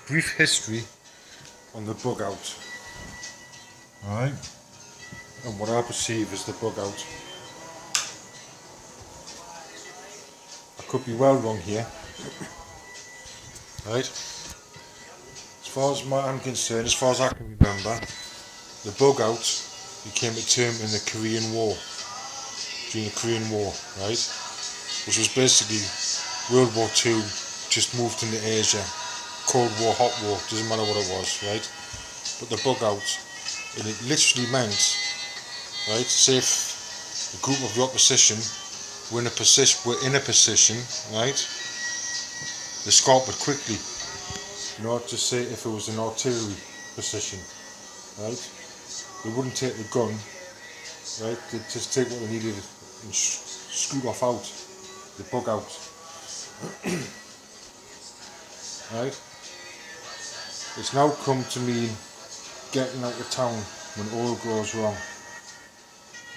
brief history on the bug out. Alright? And what I perceive as the bug out. I could be well wrong here. Right? As far as I'm concerned, as far as I can remember, the bug out became a term in the Korean War. During the Korean War, right? Which was basically World War II just moved into Asia. Cold War, hot war, doesn't matter what it was, right? But the bug out, and it literally meant, right, say if a group of the opposition were in a position, right, they scalped quickly. Not to say if it was an artillery position, right? They wouldn't take the gun, right? They'd just take what they needed and scoot off out, the bug out. Right? It's now come to mean getting out of town when all goes wrong.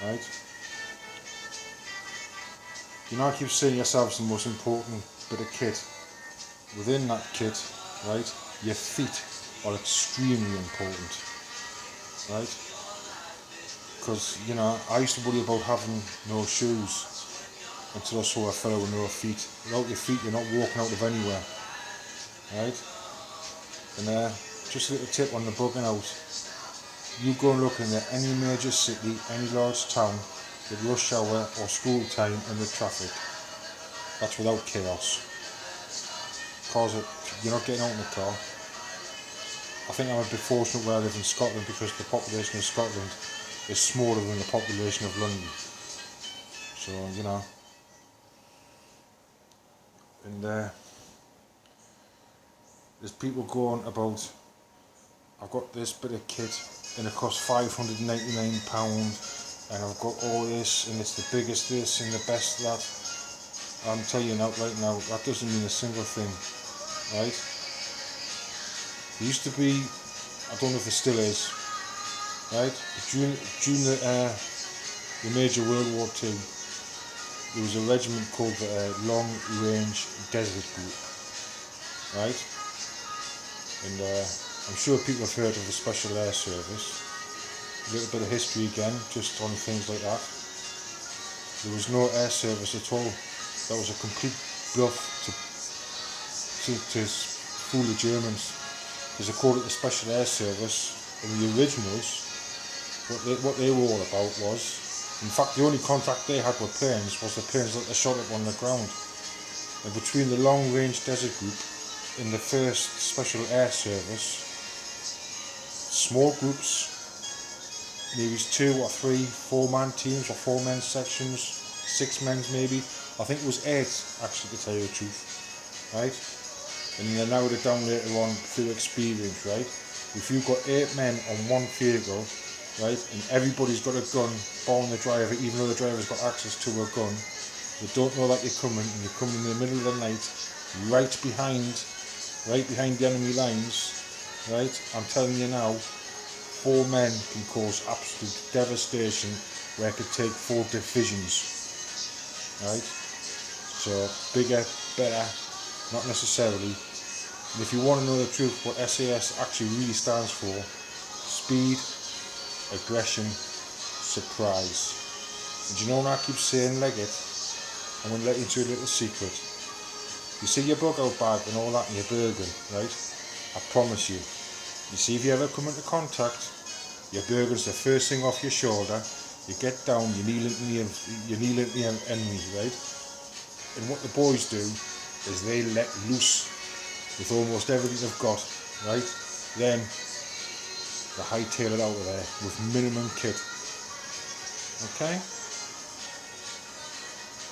Right? You know, I keep saying yourself's the most important bit of kit. Within that kit, right, your feet are extremely important. Right? Because, you know, I used to worry about having no shoes until I saw a fellow with no feet. Without your feet, you're not walking out of anywhere. Right? And just a little tip on the bugging out. You go and look in any major city, any large town, with rush hour or school time and the traffic. That's without chaos. Cars you're not getting out in the car. I think I'm a bit fortunate where I live in Scotland because the population of Scotland is smaller than the population of London. So, you know. And there's people going about, I've got this bit of kit and it costs £599 and I've got all this and it's the biggest this and the best that. I'm telling you now, right now, that doesn't mean a single thing, right? There used to be, I don't know if it still is, right? During the major World War II, there was a regiment called the Long Range Desert Group, right? And I'm sure people have heard of the Special Air Service. A little bit of history again, just on things like that. There was no air service at all. That was a complete bluff to fool the Germans. Because they called it the Special Air Service, and the originals, what they were all about was, in fact the only contact they had with planes was the planes that they shot up on the ground. And between the Long Range Desert Group and the first Special Air Service, small groups, maybe 2 or 3 4-man teams or 4-man sections, 6 men maybe. I think it was 8 actually, to tell you the truth, right? And they narrowed it down later on through experience, right? If you've got 8 men on one vehicle, right, and everybody's got a gun, barring the driver, even though the driver's got access to a gun, they don't know that you're coming, and you're coming in the middle of the night, right behind the enemy lines, right? I'm telling you now, 4 men can cause absolute devastation where it could take 4 divisions, right? So bigger, better, not necessarily. And if you want to know the truth, what SAS actually really stands for, speed, aggression, surprise. And do you know when I keep saying leg it, I'm going to let you into a little secret. You see your bug out bag and all that in your Bergen, right? I promise you. You see, if you ever come into contact, your Bergen's the first thing off your shoulder. You get down, you kneel into the enemy, right? And what the boys do is they let loose with almost everything they've got, right? Then they hightail it out of there with minimum kit. Okay?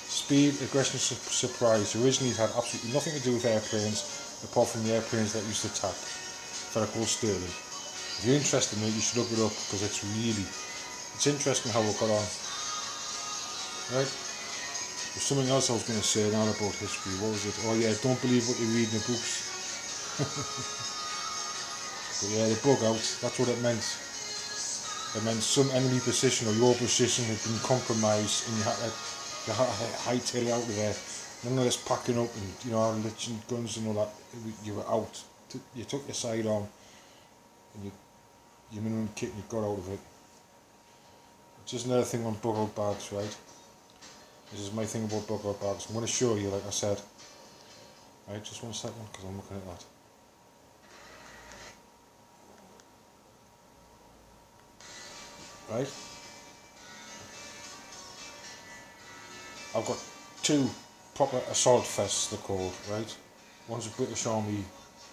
Speed, aggression, surprise. Originally it had absolutely nothing to do with airplanes apart from the airplanes that used to attack. That are called Sterling. If you're interested in it, you should look it up because it's interesting how it got on. Right? There's something else I was going to say now about history. What was it? Oh yeah, don't believe what you read in the books. But yeah, the bug out, that's what it meant. It meant some enemy position or your position had been compromised and you had to hightail it out of there. None of this packing up and, you know, lifting guns and all that. You were out. you took your sidearm and your minimum kit and you got out of it. Just another thing on bug out bags, right? This is my thing about bug out bags. I'm going to show you, like I said. Right, just 1 second, because I'm looking at that. Right? I've got 2 proper assault vests, they're called, right? One's a British Army,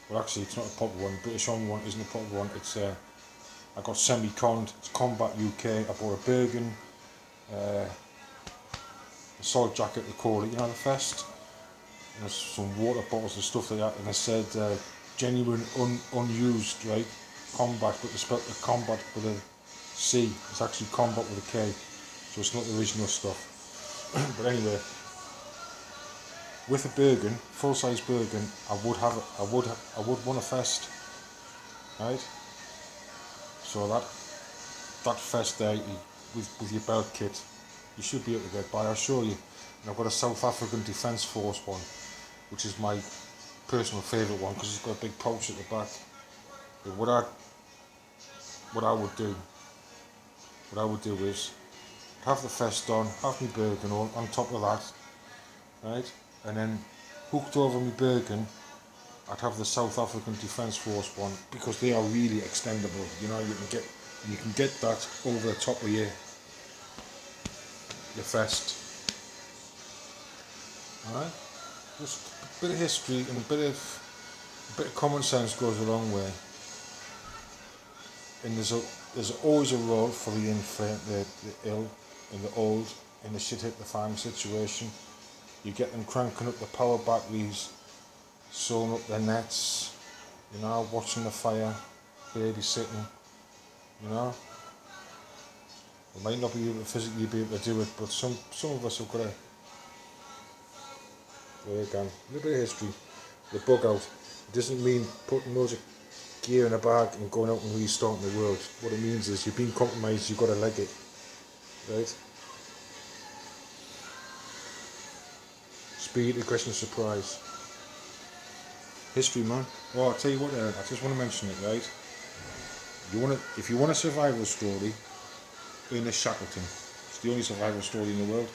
well actually it's not a proper one, British Army one isn't a proper one, it's I got semi-conned, it's Combat UK, I bought a Bergen assault jacket, they call it, you know, the vest. There's some water bottles and stuff like that, and I said genuine unused, right? Combat, but they spelled the combat with a C, it's actually combat with a K, so it's not the original stuff. But anyway, with a Bergen, full size Bergen, I would want a vest, right? So that vest there, with your belt kit, you should be able to get by. I'll show you. And I've got a South African Defence Force one, which is my personal favourite one because it's got a big pouch at the back. But what I would do is have the vest on, have my Bergen on top of that, right? And then hooked over my Bergen, I'd have the South African Defence Force one because they are really extendable. You know, you can get that over the top of your vest. Alright? Just a bit of history and a bit of common sense goes a long way. And there's always a role for the infirm, the ill and the old in the shit hit the fan situation. You get them cranking up the power batteries, sewing up their nets, you know, watching the fire, babysitting, you know. We might not be able to physically be able to do it, but some of us have got to. There you go. A little bit of history. The bug out. It doesn't mean putting loads of gear in a bag and going out and restarting the world. What it means is you've been compromised, you've got to leg it. Right? Speed, aggression, surprise. History, man. Oh, I'll tell you what, I just want to mention it, right? If you want a survival story, Ernest Shackleton. It's the only survival story in the world.